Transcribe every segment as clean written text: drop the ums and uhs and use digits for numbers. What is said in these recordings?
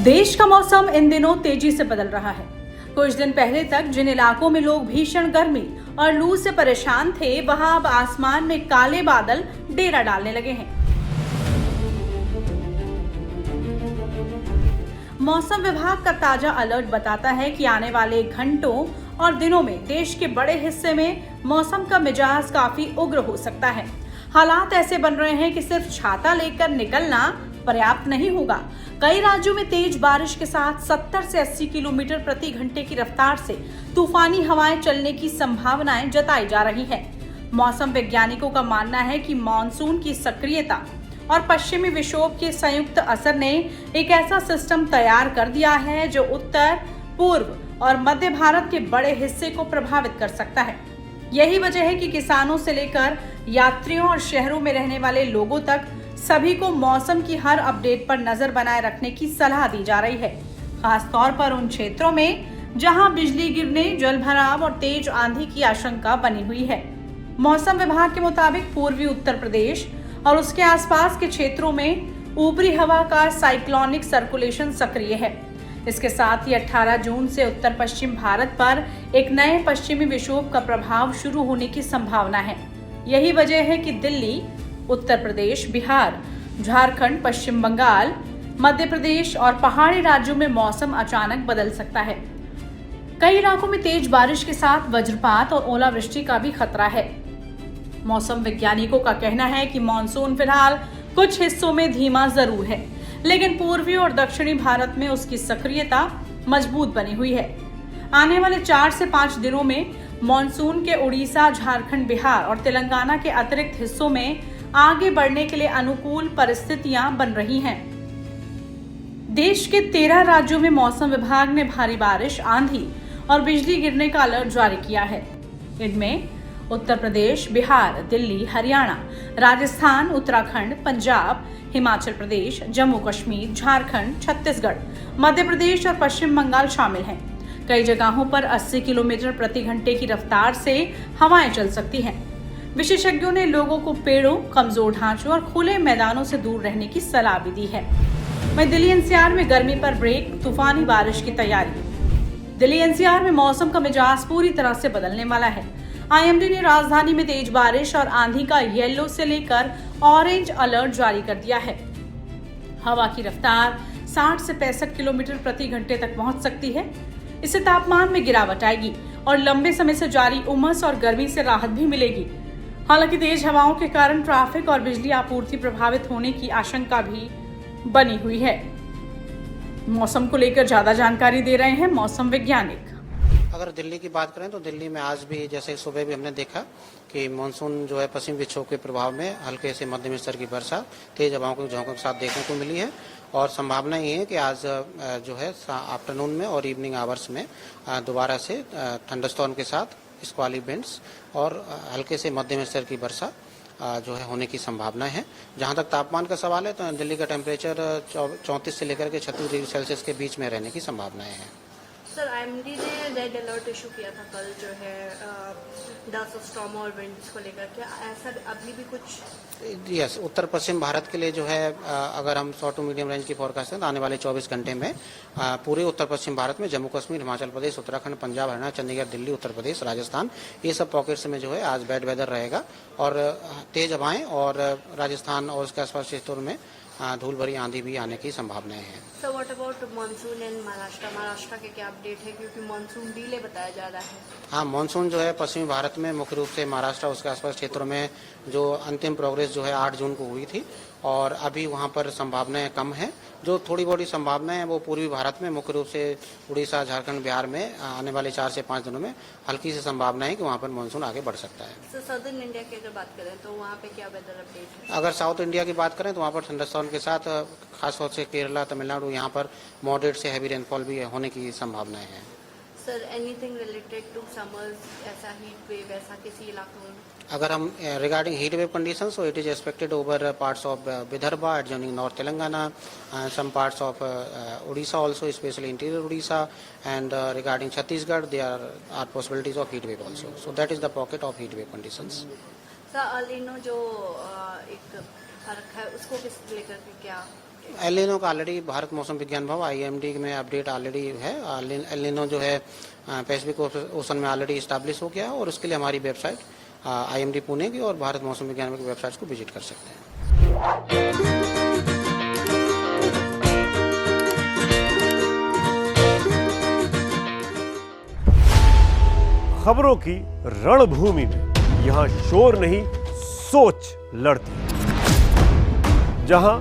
देश का मौसम इन दिनों तेजी से बदल रहा है। कुछ दिन पहले तक जिन इलाकों में लोग भीषण गर्मी और लू से परेशान थे, वहां अब आसमान में काले बादल डेरा डालने लगे हैं। मौसम विभाग का ताजा अलर्ट बताता है कि आने वाले घंटों और दिनों में देश के बड़े हिस्से में मौसम का मिजाज काफी उग्र हो सकता है। हालात ऐसे बन रहे हैं कि सिर्फ छाता लेकर निकलना पर्याप्त नहीं होगा। कई राज्यों में तेज बारिश के साथ 70 से 80 किलोमीटर प्रति घंटे की रफ्तार से तूफानी हवाएं चलने की संभावनाएं जताई जा रही है। मौसम वैज्ञानिकों का मानना है कि मानसून की सक्रियता और पश्चिमी विक्षोभ के संयुक्त असर ने एक ऐसा सिस्टम तैयार कर दिया है जो उत्तर, पूर्व और मध्य भारत के बड़े हिस्से को प्रभावित कर सकता है। यही वजह है कि किसानों से लेकर यात्रियों और शहरों में रहने वाले लोगों तक सभी को मौसम की हर अपडेट पर नजर बनाए रखने की सलाह दी जा रही है। खास तौर पर उन क्षेत्रों में जहां बिजली गिरने, जलभराव और तेज आंधी की आशंका बनी हुई है। मौसम विभाग के मुताबिक पूर्वी उत्तर प्रदेश और उसके आसपास के क्षेत्रों में ऊपरी हवा का साइक्लोनिक सर्कुलेशन सक्रिय है। इसके साथ ही 18 जून से उत्तर पश्चिम भारत पर एक नए पश्चिमी विक्षोभ का प्रभाव शुरू होने की संभावना है। यही वजह है कि दिल्ली, उत्तर प्रदेश, बिहार, झारखंड, पश्चिम बंगाल, मध्य प्रदेश और पहाड़ी राज्यों में मौसम अचानक बदल सकता है। कई इलाकों में तेज बारिश के साथ वज्रपात और ओलावृष्टि का भी खतरा है। मौसम वैज्ञानिकों का कहना है कि मॉनसून फिलहाल कुछ हिस्सों में धीमा जरूर है, लेकिन पूर्वी और दक्षिणी भारत में उसकी सक्रियता मजबूत बनी हुई है। आने वाले 4 से 5 दिनों में मॉनसून के उड़ीसा, झारखंड, बिहार और तेलंगाना के अतिरिक्त हिस्सों में आगे बढ़ने के लिए अनुकूल परिस्थितियां बन रही हैं। देश के 13 राज्यों में मौसम विभाग ने भारी बारिश, आंधी और बिजली गिरने का अलर्ट जारी किया है। इनमें उत्तर प्रदेश, बिहार, दिल्ली, हरियाणा, राजस्थान, उत्तराखंड, पंजाब, हिमाचल प्रदेश, जम्मू कश्मीर, झारखंड, छत्तीसगढ़, मध्य प्रदेश और पश्चिम बंगाल शामिल हैं। कई जगहों पर 80 किलोमीटर प्रति घंटे की रफ्तार से हवाएं चल सकती हैं। विशेषज्ञों ने लोगों को पेड़ों, कमजोर ढांचों और खुले मैदानों से दूर रहने की सलाह भी दी है। वहीं दिल्ली एनसीआर में गर्मी पर ब्रेक, तूफानी बारिश की तैयारी। दिल्ली एनसीआर में मौसम का मिजाज पूरी तरह से बदलने वाला है। आईएमडी ने राजधानी में तेज बारिश और आंधी का येलो से लेकर ऑरेंज अलर्ट जारी कर दिया है। हवा की रफ्तार 60 से 65 किलोमीटर प्रति घंटे तक पहुंच सकती है। इससे तापमान में गिरावट आएगी और लंबे समय से जारी उमस और गर्मी से राहत भी मिलेगी। हालांकि तेज हवाओं के कारण ट्रैफिक और बिजली आपूर्ति प्रभावित होने की आशंका भी बनी हुई है। मौसम को लेकर ज्यादा जानकारी दे रहे हैं मौसम वैज्ञानिक। अगर दिल्ली की बात करें तो दिल्ली में आज भी जैसे सुबह भी हमने देखा कि मानसून जो है पश्चिम विक्षोभ के प्रभाव में हल्के से मध्यम स्तर की वर्षा, तेज हवाओं के झोंकों के साथ देखने को मिली है। और संभावना ये है कि आज जो है आफ्टरनून में और इवनिंग आवर्स में दोबारा से थंडरस्टॉर्म के साथ स्क्वाली बेंड्स और हल्के से मध्यम स्तर की वर्षा जो है होने की संभावना है। जहां तक तापमान का सवाल है तो दिल्ली का टेम्परेचर 34 से लेकर के 36 डिग्री सेल्सियस के बीच में रहने की संभावनाएं हैं। सर, आईएमडी ने रेड अलर्ट इशू किया था कल जो है डस्ट स्टॉर्म और विंड्स को लेकर, क्या ऐसा अभी भी कुछ? यस, उत्तर पश्चिम भारत के लिए जो है अगर हम शॉर्ट टू मीडियम रेंज की फोरकास्ट करें तो आने वाले 24 घंटे में पूरे उत्तर पश्चिम भारत में जम्मू कश्मीर, हिमाचल प्रदेश, उत्तराखंड, पंजाब, हरियाणा, चंडीगढ़, दिल्ली, उत्तर प्रदेश, राजस्थान, ये सब पॉकेट्स में जो है आज बैड वेदर रहेगा और तेज हवाएं और राजस्थान और उसके आसपास क्षेत्रों में धूल भरी आंधी भी आने की संभावनाएं हैं। सो व्हाट अबाउट मानसून इन महाराष्ट्र? महाराष्ट्र के क्या अपडेट है, क्योंकि मानसून डिले बताया जा रहा है? हाँ, मानसून जो है पश्चिमी भारत में मुख्य रूप से महाराष्ट्र उसके आसपास क्षेत्रों में जो अंतिम प्रोग्रेस जो है 8 जून को हुई थी और अभी वहाँ पर संभावनाएं कम हैं। जो थोड़ी बड़ी संभावनाएं हैं वो पूर्वी भारत में मुख्य रूप से उड़ीसा, झारखंड, बिहार में आने वाले 4 से 5 दिनों में हल्की सी संभावना है कि वहाँ पर मानसून आगे बढ़ सकता है। तो सदर्न इंडिया की अगर बात करें तो वहाँ पे क्या वेदर अपडेट है? अगर साउथ इंडिया की बात करें तो वहाँ पर थंडरस्टॉर्म के साथ खासतौर से केरला, तमिलनाडु, यहाँ पर मॉडरेट से हैवी रेनफॉल भी होने की संभावनाएं हैं। Sir, anything related to summers, ऐसा हीट वेव ऐसा किसी इलाकों में? अगर हम regarding heat wave condition, so it is expected over parts of Vidarbha, adjoining North Telangana, some parts of Odisha also, especially interior Odisha, and regarding Chhattisgarh, there are possibilities of heat wave also. So that is the pocket of heat wave conditions. Sir, El Nino जो एक फर्क है उसको किस लेकर के क्या है? एल नीनो का ऑलरेडी भारत मौसम विज्ञान भवन IMD में अपडेट ऑलरेडी है। एल नीनो जो है पैसिफिक ओशन में ऑलरेडी इस्टेब्लिश हो गया है और उसके लिए हमारी वेबसाइट IMD पुणे की और भारत मौसम विज्ञान की वेबसाइट को विजिट कर सकते हैं। खबरों की रणभूमि में यहां शोर नहीं सोच लड़ती है, जहां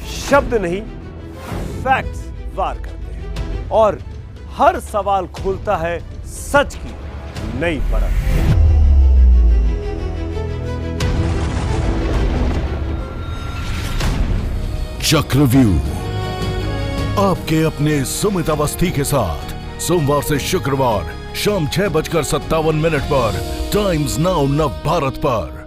शब्द नहीं फैक्ट्स वार करते हैं और हर सवाल खोलता है सच की नई परत। चक्रव्यूह आपके अपने सुमित अवस्थी के साथ सोमवार से शुक्रवार शाम 6:57 पर टाइम्स नाउ नव भारत पर।